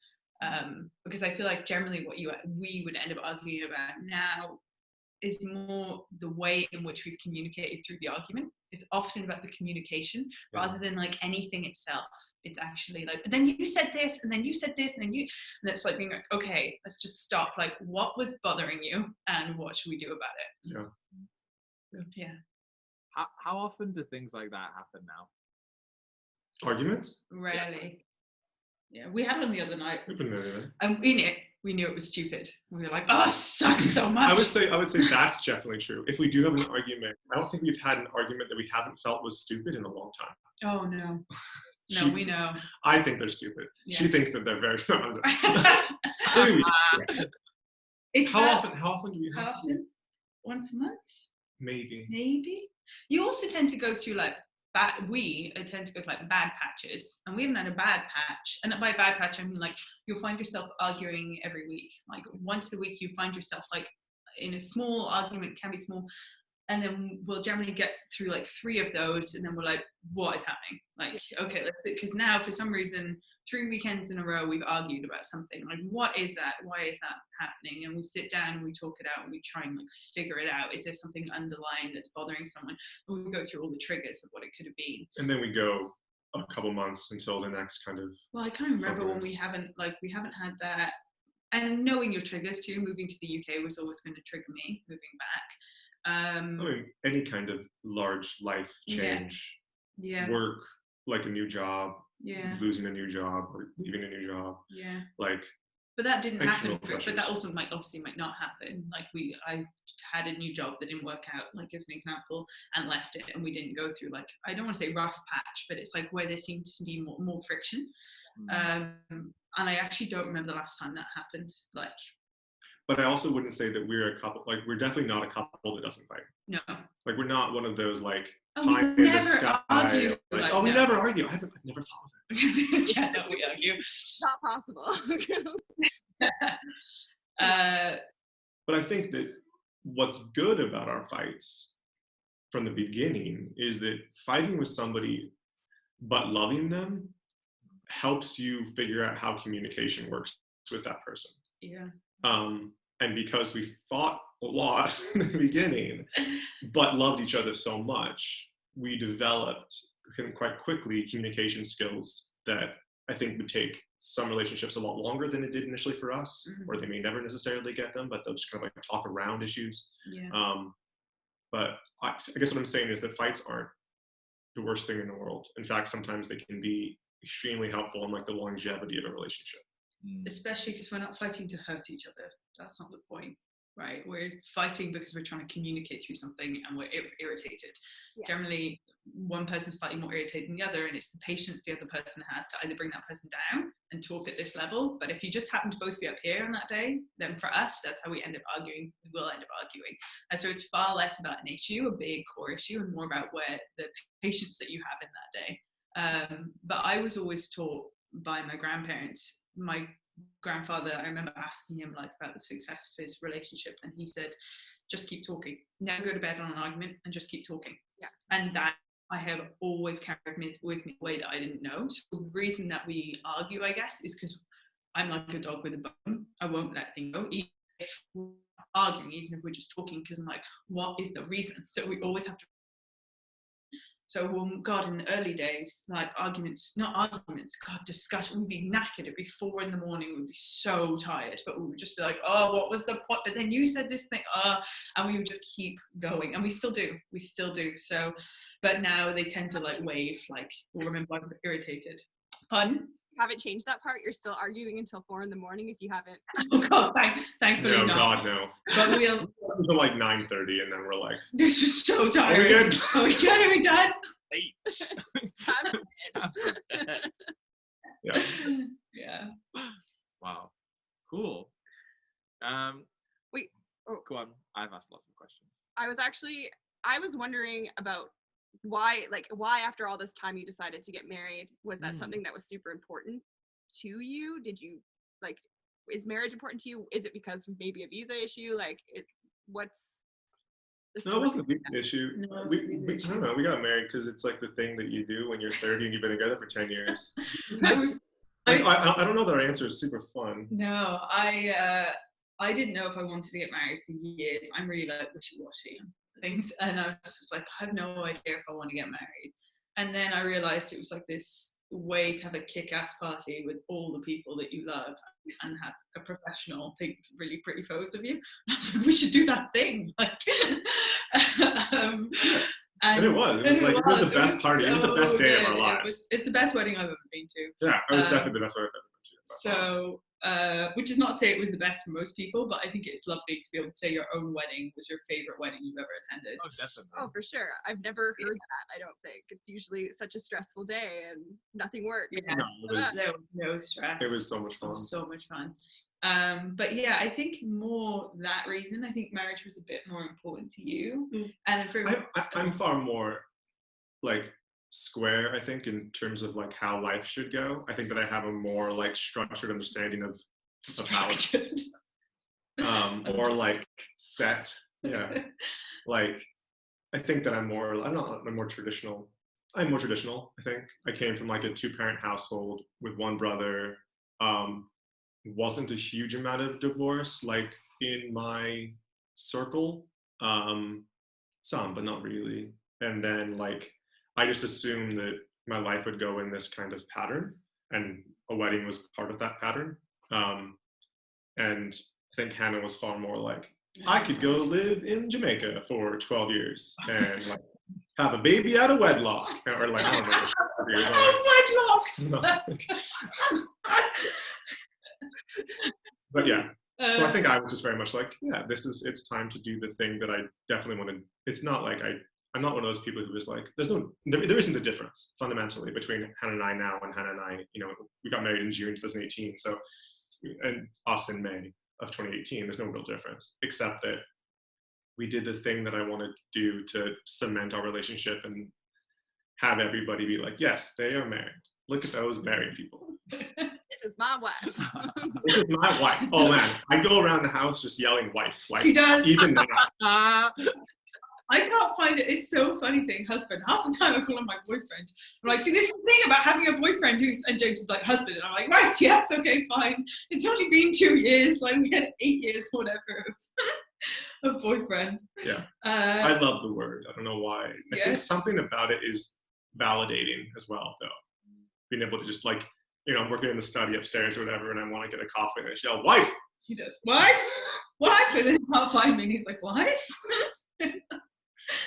Speaker 4: Because I feel like generally what we would end up arguing about now is more the way in which we've communicated through the argument. It's often about the communication rather than like anything itself. It's actually like, but then you said this, and then you said this, and it's like being like, okay, let's just stop. Like, what was bothering you, and what should we do about it? Yeah.
Speaker 2: How often do things like that happen now?
Speaker 3: Arguments?
Speaker 4: Rarely. Yeah, we had one the other night.
Speaker 3: And
Speaker 4: in it, we knew it was stupid. We were like, oh, it sucks so much.
Speaker 3: I would say that's definitely true. If we do have an argument, I don't think we've had an argument that we haven't felt was stupid in a long time.
Speaker 4: Oh, no. No, we know.
Speaker 3: I think they're stupid. Yeah. She thinks that they're very fun. How often do we
Speaker 4: How
Speaker 3: have to?
Speaker 4: often? Once a month?
Speaker 3: Maybe.
Speaker 4: Maybe. You also tend to go through like we tend to go through like bad patches, and we haven't had a bad patch. And by bad patch, I mean like you'll find yourself arguing every week. Like once a week, you find yourself like in a small argument, can be small, and then we'll generally get through like 3 of those, and then we're like, what is happening? Like, okay, let's see, because now for some reason 3 weekends in a row we've argued about something. Like, what is that? Why is that happening? And we sit down and we talk it out and we try and like figure it out. Is there something underlying that's bothering someone? And we go through all the triggers of what it could have been.
Speaker 3: And then we go a couple months until the next kind of.
Speaker 4: Well, I can't remember when we haven't had that. And knowing your triggers too, moving to the UK was always going to trigger me moving back.
Speaker 3: I mean, any kind of large life change, work, like a new job, losing a new job or leaving a new job, like.
Speaker 4: But that didn't happen. But that also might not happen. Like I had a new job that didn't work out, like as an example, and left it, and we didn't go through like, I don't want to say rough patch, but it's like where there seems to be more friction. And I actually don't remember the last time that happened. Like.
Speaker 3: But I also wouldn't say that we're a couple. Like we're definitely not a couple that doesn't fight.
Speaker 4: No.
Speaker 3: Like we're not one of those like
Speaker 4: pie
Speaker 3: in the sky.
Speaker 4: Argued,
Speaker 3: like, oh, we never argue. I've never thought of
Speaker 4: it. Yeah, no, we argue.
Speaker 1: Not possible.
Speaker 3: But I think that what's good about our fights from the beginning is that fighting with somebody but loving them helps you figure out how communication works with that person.
Speaker 4: Yeah.
Speaker 3: And because we fought a lot in the beginning, but loved each other so much, we developed quite quickly communication skills that I think would take some relationships a lot longer than it did initially for us, or they may never necessarily get them, but they'll just kind of like talk around issues.
Speaker 4: Yeah.
Speaker 3: But I guess what I'm saying is that fights aren't the worst thing in the world. In fact, sometimes they can be extremely helpful in like the longevity of a relationship.
Speaker 4: Especially because we're not fighting to hurt each other. That's not the point, right? We're fighting because we're trying to communicate through something and we're irritated. Yeah. Generally, one person's slightly more irritated than the other, and it's the patience the other person has to either bring that person down and talk at this level. But if you just happen to both be up here on that day, then for us, that's how we end up arguing. We will end up arguing. And so it's far less about an issue, a big core issue, and more about where the patience that you have in that day. But I was always taught by my grandparents. My grandfather, I remember asking him like about the success of his relationship, and he said, just keep talking. Never go to bed on an argument, and just keep talking. Yeah. And that I have always carried with me in a way that I didn't know. So the reason that we argue, I guess, is because I'm like a dog with a bone. I won't let things go, even if we're arguing, even if we're just talking, because I'm like, what is the reason? So we always have to. So, God, in the early days, like discussion, we'd be knackered. It'd be 4 a.m, we'd be so tired, but we would just be like, oh, what was the point? But then you said this thing, and we would just keep going. And we still do. So, but now they tend to like wave, like, we'll remember I'm irritated. Pardon?
Speaker 1: Haven't changed that part? You're still arguing until 4 a.m. if you haven't?
Speaker 4: Oh God, thankfully
Speaker 3: no,
Speaker 4: not.
Speaker 3: God, no.
Speaker 4: But we'll
Speaker 3: until like 9:30, and then we're like,
Speaker 4: this is so tired.
Speaker 3: Are we good?
Speaker 4: Are we done?
Speaker 1: It's time for bed.
Speaker 4: Yeah.
Speaker 2: Wow. Cool.
Speaker 1: Wait. Oh.
Speaker 2: Go on. I've asked lots of questions.
Speaker 1: I was wondering about why after all this time you decided to get married. Was that something that was super important to you? Did you like, is marriage important to you? Is it because of maybe a visa issue? Like, what's the story?
Speaker 3: No, it wasn't a visa issue.
Speaker 4: No,
Speaker 3: I don't know, we got married because it's like the thing that you do when you're 30 and you've been together for 10 years. I don't know that our answer is super fun.
Speaker 4: No, I didn't know if I wanted to get married for years. I'm really like wishy-washy on things, and I was just like, I have no idea if I want to get married. And then I realized it was like this way to have a kick-ass party with all the people that you love and have a professional take really pretty photos of you. And I was like, we should do that thing. Like,
Speaker 3: and it was the best party. It was the best day of our lives.
Speaker 4: It's the best wedding I've ever been to.
Speaker 3: Yeah, it was definitely the best wedding I've ever been to.
Speaker 4: So which is not to say it was the best for most people, but I think it's lovely to be able to say your own wedding was your favorite wedding you've ever attended.
Speaker 2: Oh, definitely.
Speaker 1: Oh, for sure. I've never heard that, I don't think. It's usually such a stressful day and nothing works.
Speaker 4: Yeah.
Speaker 3: No,
Speaker 4: No stress.
Speaker 3: it was so much
Speaker 4: It
Speaker 3: fun.
Speaker 4: was so much fun. But yeah, I think more that reason. I think marriage was a bit more important to you. And then for
Speaker 3: I'm far more like square, I think, in terms of like how life should go. I think that I have a more like structured understanding of how
Speaker 4: structured.
Speaker 3: or like set. Yeah. Like I think that I'm more traditional. I'm more traditional, I think. I came from like a 2-parent household with one brother. Wasn't a huge amount of divorce like in my circle. Some, but not really. And then like I just assumed that my life would go in this kind of pattern, and a wedding was part of that pattern. And I think Hannah was far more like, I could go live in Jamaica for 12 years and like have a baby out of wedlock, or like I don't know what she would do,
Speaker 4: Wedlock.
Speaker 3: but yeah. So I think I was just very much like, yeah, it's time to do the thing that I definitely want to. It's not like I'm not one of those people who is like, there isn't a difference fundamentally between Hannah and I now and Hannah and I, we got married in June 2018. So, and us in May of 2018, there's no real difference, except that we did the thing that I wanted to do to cement our relationship and have everybody be like, yes, they are married. Look at those married people.
Speaker 1: This is my wife.
Speaker 3: This is my wife. Oh man, I go around the house just yelling wife. Like,
Speaker 4: he does.
Speaker 3: Even now.
Speaker 4: I can't find it. It's so funny saying husband. Half the time I call him my boyfriend. I'm like, see, this is the thing about having a boyfriend and James is like husband. And I'm like, right, yes, okay, fine. It's only been 2 years. Like we had 8 years, whatever, of boyfriend.
Speaker 3: Yeah. I love the word. I don't know why. I think
Speaker 4: Yes.
Speaker 3: something about it is validating as well, though. Being able to just like, I'm working in the study upstairs or whatever, and I want to get a coffee, and I just yell, wife!
Speaker 4: He does, wife? Wife? And then about 5 minutes, he's like, wife?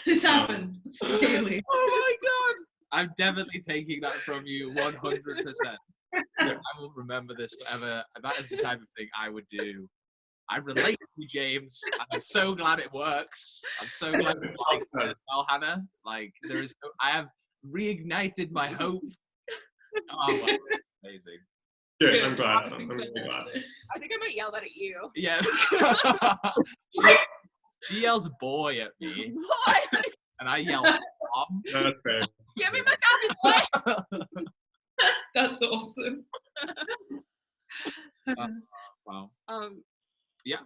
Speaker 4: This happens daily.
Speaker 2: Oh my god! I'm definitely taking that from you 100%. I will remember this forever. That is the type of thing I would do. I relate to you, James. And I'm so glad it works. I'm so glad you like it as well, Hannah. Like, I have reignited my hope. Oh, wow. Amazing.
Speaker 3: Good, I'm glad. I'm really glad.
Speaker 1: I think I might yell that at you.
Speaker 2: Yeah. She yells boy at me.
Speaker 1: What?
Speaker 2: And I yell mom.
Speaker 3: That's fair.
Speaker 1: Give me my coffee, boy.
Speaker 4: That's awesome.
Speaker 2: Wow.
Speaker 1: Yeah.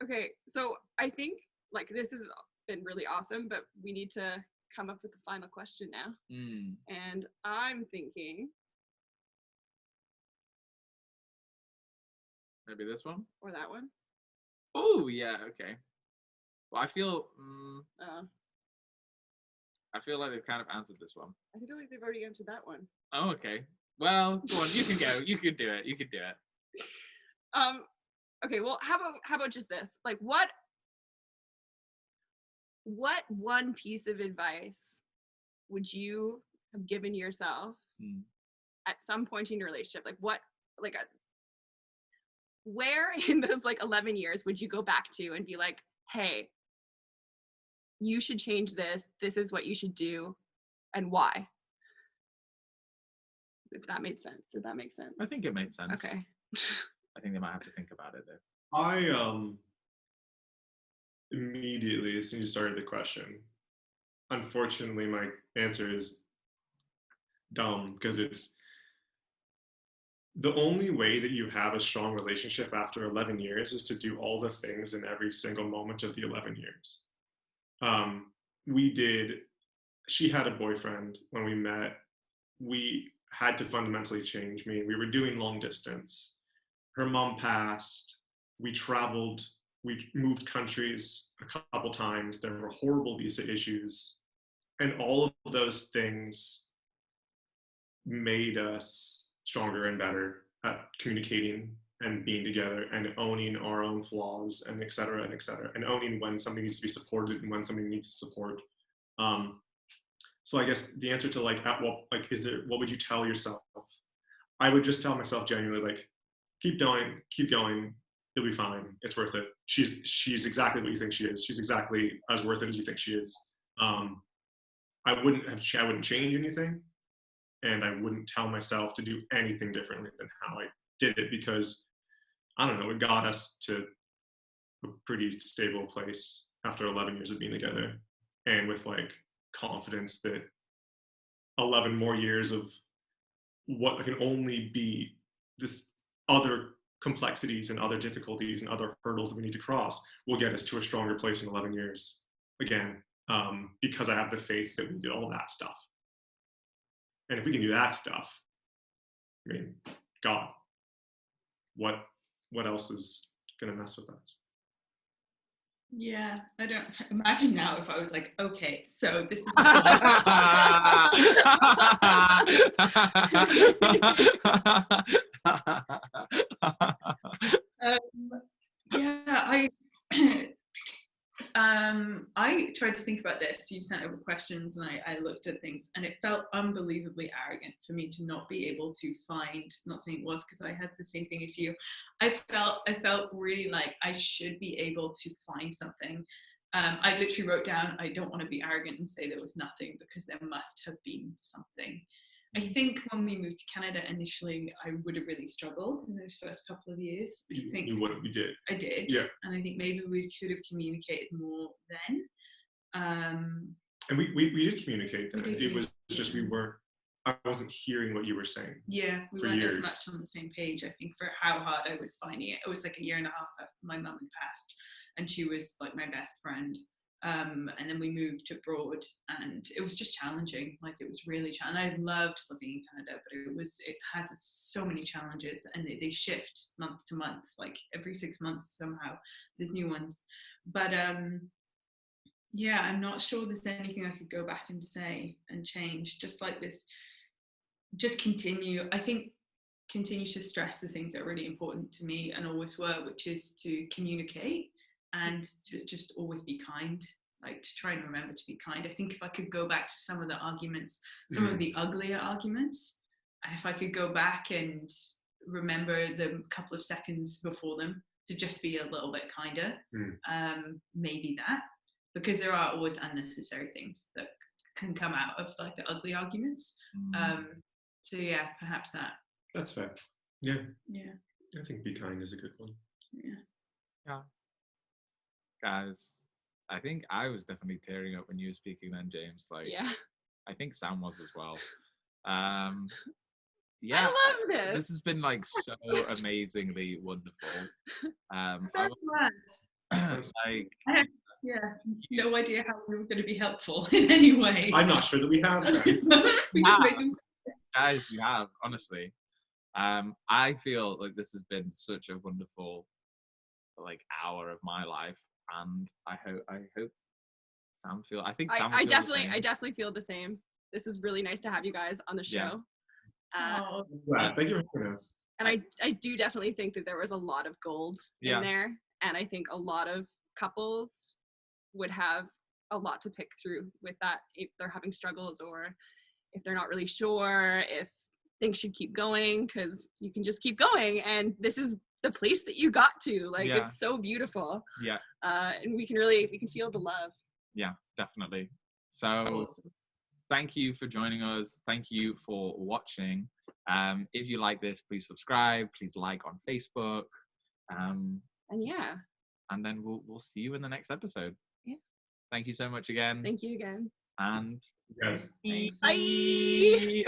Speaker 1: Okay, so I think like this has been really awesome, but we need to come up with the final question now. And I'm thinking
Speaker 2: Maybe this one?
Speaker 1: or that one.
Speaker 2: Oh, yeah, okay. Well, I feel like they've kind of answered this one.
Speaker 1: I feel like they've already answered that one.
Speaker 2: Oh, okay. Well, go on, you can go. You can do it. You can do it.
Speaker 1: Okay, well, how about just this? Like what one piece of advice would you have given yourself at some point in your relationship? Like where in those like 11 years would you go back to and be like, hey, you should change this. This is what you should do, and why? If that made sense. Did that make sense?
Speaker 2: I think it made sense.
Speaker 1: Okay.
Speaker 2: I think they might have to think about it though.
Speaker 3: I immediately, as soon as you started the question, unfortunately my answer is dumb, because it's the only way that you have a strong relationship after 11 years is to do all the things in every single moment of the 11 years. She had a boyfriend when we met. We had to fundamentally change. We were doing long distance. Her mom passed. We traveled. We moved countries a couple times. There were horrible visa issues. And all of those things made us stronger and better at communicating and being together and owning our own flaws and et cetera, and owning when somebody needs to be supported and when somebody needs support. So I guess the answer to what would you tell yourself? I would just tell myself genuinely, like, keep going, you'll be fine. It's worth it. She's exactly what you think she is. She's exactly as worth it as you think she is. I wouldn't change anything, and I wouldn't tell myself to do anything differently than how I did it, because I don't know, it got us to a pretty stable place after 11 years of being together, and with like confidence that 11 more years of what can only be this other complexities and other difficulties and other hurdles that we need to cross will get us to a stronger place in 11 years again, because I have the faith that we did all that stuff. And if we can do that stuff, I mean, God, what else is going to mess with us?
Speaker 4: Yeah, I don't imagine now if I was like, okay, so this is yeah, I tried to think about this. You sent over questions and I looked at things, and it felt unbelievably arrogant for me to not be able to find, not saying it was because I had the same thing as you. I felt really like I should be able to find something. I literally wrote down, I don't want to be arrogant and say there was nothing, because there must have been something. I think when we moved to Canada initially, I would have really struggled in those first couple of years.
Speaker 3: You did.
Speaker 4: I did.
Speaker 3: Yeah.
Speaker 4: And I think maybe we could have communicated more then.
Speaker 3: And we did communicate then. It was just I wasn't hearing what you were saying.
Speaker 4: Yeah, we
Speaker 3: for
Speaker 4: weren't
Speaker 3: years.
Speaker 4: as much on the same page, I think, for how hard I was finding it. It was like a year and a half after my mum had passed, and she was like my best friend. And then we moved abroad, and it was just challenging. Like, it was really challenging. I loved living in Canada, but it has so many challenges, and they shift month to month. Like every 6 months somehow there's new ones. But yeah, I'm not sure there's anything I could go back and say and change. Just like this, just continue. I think continue to stress the things that are really important to me and always were, which is to communicate and to just always be kind, like to try and remember to be kind. I think if I could go back to some of the arguments, some of the uglier arguments, and if I could go back and remember the couple of seconds before them to just be a little bit kinder, maybe that, because there are always unnecessary things that can come out of like the ugly arguments. So yeah, perhaps that.
Speaker 3: That's fair. Yeah.
Speaker 4: Yeah.
Speaker 3: I think be kind is a good one.
Speaker 2: Yeah. Guys, I think I was definitely tearing up when you were speaking then, James. Like,
Speaker 1: Yeah.
Speaker 2: I think Sam was as well.
Speaker 1: Yeah, I love this.
Speaker 2: This has been like so amazingly wonderful.
Speaker 4: So glad.
Speaker 2: Like,
Speaker 4: I have no idea how we were going to be helpful in any way.
Speaker 3: I'm not sure that we have.
Speaker 4: We just made them.
Speaker 2: Guys, you have, honestly. I feel like this has been such a wonderful like hour of my life, and I hope Sam feel. I think Sam. I
Speaker 1: definitely feel the same. This is really nice to have you guys on the show.
Speaker 3: Thank you for having us.
Speaker 1: And I do definitely think that there was a lot of gold in there, and I think a lot of couples would have a lot to pick through with that if they're having struggles, or if they're not really sure if things should keep going, because you can just keep going, and this is the place that you got to. Like, it's so beautiful. And we can feel the love. Yeah,
Speaker 2: definitely. So awesome. Thank you for joining us. Thank you for watching. If you like this, please subscribe, please like on Facebook. And then we'll see you in the next episode. Thank you so much again.
Speaker 1: Thank you again.
Speaker 2: And
Speaker 3: yes.
Speaker 1: Bye.